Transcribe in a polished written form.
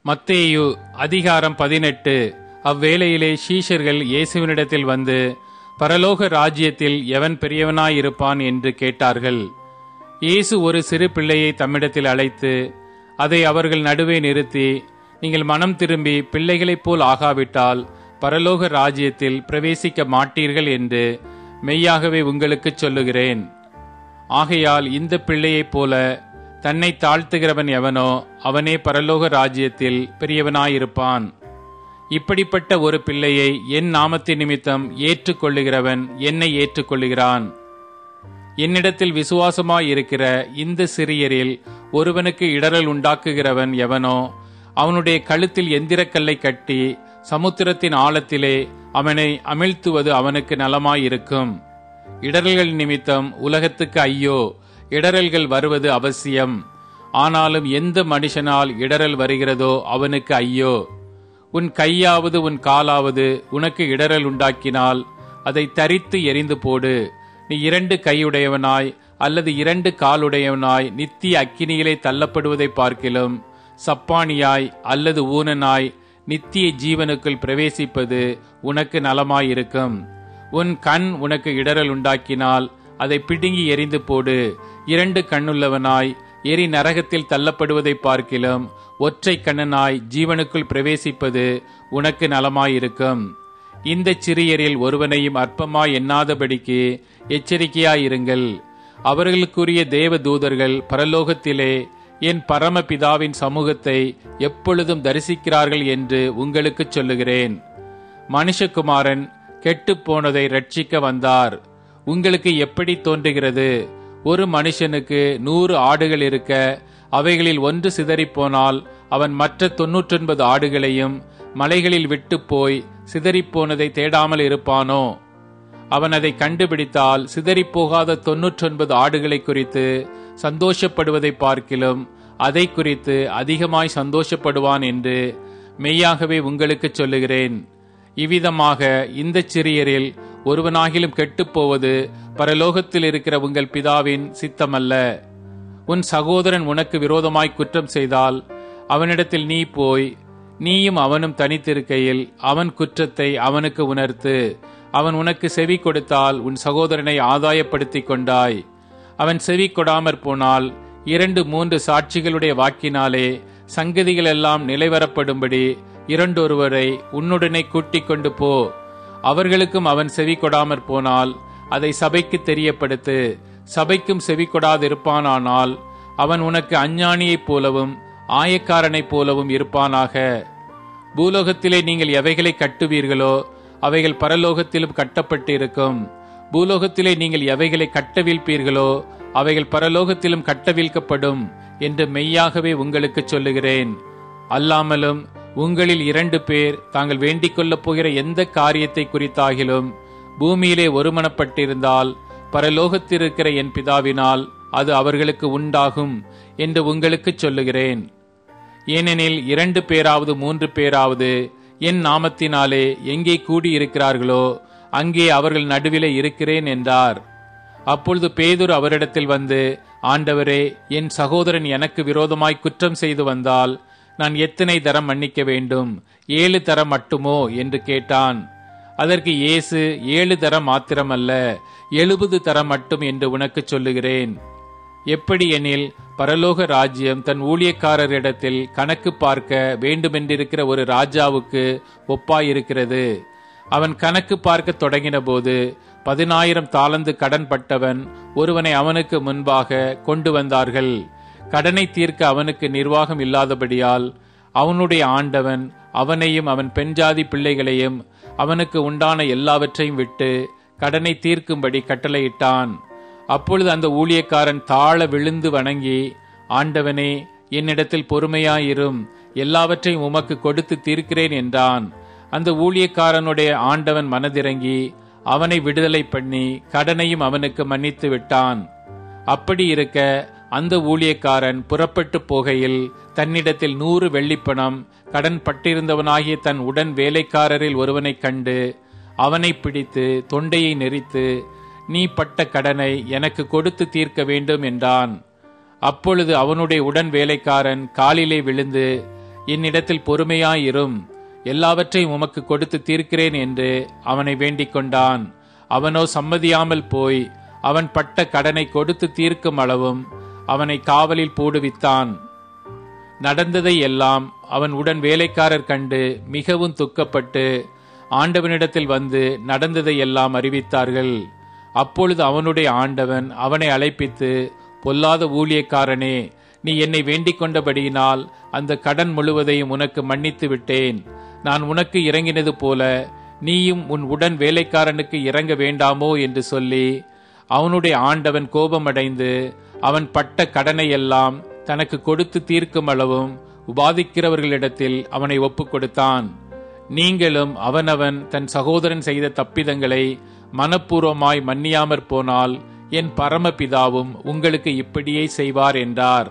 மத்தேயு அதிகாரம் 18. அவ்வேளையிலே சீஷர்கள் இயேசுவினிடத்தில் வந்து, பரலோக ராஜ்யத்தில் எவன் பெரியவனாயிருப்பான் என்று கேட்டார்கள். இயேசு ஒரு சிறு பிள்ளையை தம்மிடத்தில் அழைத்து அதை அவர்கள் நடுவே நிறுத்தி, நீங்கள் மனம் திரும்பி பிள்ளைகளைப் போல் ஆகாவிட்டால் பரலோக ராஜ்யத்தில் பிரவேசிக்க மாட்டீர்கள் என்று மெய்யாகவே உங்களுக்குச் சொல்லுகிறேன். ஆகையால் இந்த பிள்ளையைப் போல தன்னை தாழ்த்துகிறவன் எவனோ அவனே பரலோக ராஜ்யத்தில் பெரியவனாயிருப்பான். இப்படிப்பட்ட ஒரு பிள்ளையை என் நாமத்தின் நிமித்தம் ஏற்றுக்கொள்ளுகிறவன் என்னை ஏற்றுக்கொள்ளுகிறான். என்னிடத்தில் விசுவாசமாயிருக்கிற இந்த சிறியரில் ஒருவனுக்கு இடறல் உண்டாக்குகிறவன் எவனோ அவனுடைய கழுத்தில் எந்திரக்கல்லை கட்டி சமுத்திரத்தின் ஆழத்திலே அவனை அமிழ்த்துவது அவனுக்கு நலமாயிருக்கும். இடறல்கள் நிமித்தம் உலகத்துக்கு ஐயோ! இடறல்கள் வருவது அவசியம். ஆனாலும் எந்த மனுஷனால் இடறல் வருகிறதோ அவனுக்கு ஐயோ! உன் கையாவது உன் காலாவது உனக்கு இடறல் உண்டாக்கினால் அதை தரித்து எறிந்து போடு. நீ 2 கையுடையவனாய் அல்லது 2 காலுடையவனாய் நித்திய அக்கினியிலே தள்ளப்படுவதை பார்க்கிலும் சப்பானியாய் அல்லது ஊனனாய் நித்திய ஜீவனுக்குள் பிரவேசிப்பது உனக்கு நலமாயிருக்கும். உன் கண் உனக்கு இடறல் உண்டாக்கினால் அதை பிடுங்கி எறிந்து போடு. 2 கண்ணுள்ளவனாய் எரி நரகத்தில் தள்ளப்படுவதை பார்க்கிலும் ஒற்றை கண்ணனாய் ஜீவனுக்குள் பிரவேசிப்பது உனக்கு நலமாயிருக்கும். இந்த சிறியரில் ஒருவனையும் அற்பமாய் எண்ணாதபடிக்கு எச்சரிக்கையாயிருங்கள். அவர்களுக்குரிய தேவ தூதர்கள் பரலோகத்திலே என் பரமபிதாவின் சமூகத்தை எப்பொழுதும் தரிசிக்கிறார்கள் என்று உங்களுக்கு சொல்லுகிறேன். மனுஷகுமாரன் கெட்டுப்போனதை ரட்சிக்க வந்தார். உங்களுக்கு எப்படி தோன்றுகிறது? ஒரு மனுஷனுக்கு 100 ஆடுகள் இருக்க அவைகளில் ஒன்று சிதறிப்போனால் அவன் மற்ற 99 ஆடுகளையும் மலைகளில் விட்டு போய் சிதறிப்போனதை தேடாமல் இருப்பானோ? அவன் அதை கண்டுபிடித்தால் சிதறிப்போகாத 99 ஆடுகளை குறித்து சந்தோஷப்படுவதை பார்க்கிலும் அதை குறித்து அதிகமாய் சந்தோஷப்படுவான் என்று மெய்யாகவே உங்களுக்கு சொல்லுகிறேன். இவ்விதமாக இந்த சிறியரில் ஒருவனாகிலும் கெட்டுப்போவது பரலோகத்தில் இருக்கிற உங்கள் பிதாவின் சித்தமல்ல. உன் சகோதரன் உனக்கு விரோதமாய் குற்றம் செய்தால் அவனிடத்தில் நீ போய் நீயும் அவனும் தனித்திருக்கையில் அவன் குற்றத்தை அவனுக்கு உணர்த்து. அவன் உனக்கு செவி கொடுத்தால் உன் சகோதரனை ஆதாயப்படுத்திக் கொண்டாய். அவன் செவி கொடாமற் போனால் 2-3 சாட்சிகளுடைய வாக்கினாலே சங்கதிகள் எல்லாம் நிலைவரப்படும்படி 2 உன்னுடனே கூட்டிக் கொண்டு போ. அவர்களுக்கும் அவன் செவி கொடாமற் போனால் அதை சபைக்கு தெரியப்படுத்து. சபைக்கும் செவி கொடாதிருப்பானானால் அவன் உனக்கு அஞ்ஞானியைப் போலவும் ஆயக்காரனைப் போலவும் இருப்பானாக. பூலோகத்திலே நீங்கள் எவைகளை கட்டுவீர்களோ அவைகள் பரலோகத்திலும் கட்டப்பட்டு இருக்கும். பூலோகத்திலே நீங்கள் எவைகளை கட்டவிழ்ப்பீர்களோ அவைகள் பரலோகத்திலும் கட்டவிழ்க்கப்படும் என்று மெய்யாகவே உங்களுக்கு சொல்லுகிறேன். அல்லாமலும் உங்களில் 2 பேர் தாங்கள் வேண்டிக் கொள்ளப் போகிற எந்த காரியத்தை குறித்தாகிலும் பூமியிலே ஒருமனப்பட்டிருந்தால் பரலோகத்திலிருக்கிற என் பிதாவினால் அது அவர்களுக்கு உண்டாகும் என்று உங்களுக்கு சொல்லுகிறேன். ஏனெனில் 2 பேராவது 3 பேராவது என் நாமத்தினாலே எங்கே கூடியிருக்கிறார்களோ அங்கே அவர்கள் நடுவிலே இருக்கிறேன் என்றார். அப்பொழுது பேதுரு அவரிடத்தில் வந்து, ஆண்டவரே, என் சகோதரன் எனக்கு விரோதமாய் குற்றம் செய்து வந்தால் நான் எத்தனை தரம் மன்னிக்க வேண்டும்? 7 தரம் மட்டுமோ என்று கேட்டான். அதற்கு இயேசு, 7 தரம் மாத்திரமல்ல, 70 தரம் மட்டும் என்று உனக்கு சொல்லுகிறேன். எப்படி எனில் பரலோக ராஜ்யம் தன் ஊழியக்காரரிடத்தில் கணக்கு பார்க்க வேண்டுமென்றிருக்கிற ஒரு ராஜாவுக்கு ஒப்பாயிருக்கிறது. அவன் கணக்கு பார்க்க தொடங்கின போது 10,000 தாலந்து கடன் பட்டவன் ஒருவனை அவனுக்கு முன்பாக கொண்டு வந்தார்கள். கடனை தீர்க்க அவனுக்கு நிர்வாகம் இல்லாதபடியால் அவனுடைய ஆண்டவன் அவனையும் அவன் பெண்ஜாதி பிள்ளைகளையும் அவனுக்கு உண்டான எல்லாவற்றையும் விட்டு கடனை தீர்க்கும்படி கட்டளையிட்டான். அப்பொழுது அந்த ஊழியக்காரன் தாழ விழுந்து வணங்கி, ஆண்டவனே, என்னிடத்தில் பொறுமையாயிரும், எல்லாவற்றையும் உமக்கு கொடுத்து தீர்க்கிறேன் என்றான். அந்த ஊழியக்காரனுடைய ஆண்டவன் மனதிறங்கி அவனை விடுதலை பண்ணி கடனையும் அவனுக்கு மன்னித்து விட்டான். அப்படி இருக்க அந்த ஊழியக்காரன் புறப்பட்டு போகையில் தன்னிடத்தில் 100 வெள்ளிப்பணம் கடன் பட்டிருந்தவனாகிய தன் உடன் வேலைக்காரரில் ஒருவனை கண்டு அவனை பிடித்து தொண்டையை நெரித்து, நீ பட்ட கடனை எனக்கு கொடுத்து தீர்க்க வேண்டும் என்றான். அப்பொழுது அவனுடைய உடன் வேலைக்காரன் காலிலே விழுந்து, என்னிடத்தில் பொறுமையாயிரும், எல்லாவற்றையும் உமக்கு கொடுத்து தீர்க்கிறேன் என்று அவனை வேண்டிக் கொண்டான். அவனோ சம்மதியாமல் போய் அவன் பட்ட கடனை கொடுத்து தீர்க்கும் அளவும் அவனை காவலில் போடுவித்தான். நடந்ததை எல்லாம் அவன் உடன் வேலைக்காரர் கண்டு மிகவும் துக்கப்பட்டு ஆண்டவனிடத்தில் வந்து நடந்ததை எல்லாம் அறிவித்தார்கள். அப்பொழுது அவனுடைய ஆண்டவன் அவனை அழைப்பித்து, பொல்லாத ஊழியக்காரனே, நீ என்னை வேண்டிக் கொண்டபடியினால் அந்த கடன் முழுவதையும் உனக்கு மன்னித்து விட்டேன். நான் உனக்கு இறங்கினது போல நீயும் உன் உடன் வேலைக்காரனுக்கு இறங்க வேண்டாமோ என்று சொல்லி அவனுடைய ஆண்டவன் கோபமடைந்து அவன் பட்ட கடனை எல்லாம் தனக்கு கொடுத்து தீர்க்கும் அளவும் உபாதிக்கிறவர்களிடத்தில் அவனை ஒப்புக் கொடுத்தான். நீங்களும் அவனவன் தன் சகோதரன் செய்த தப்பிதங்களை மனப்பூர்வமாய் மன்னியாமற் போனால் என் பரமபிதாவும் உங்களுக்கு இப்படியே செய்வார் என்றார்.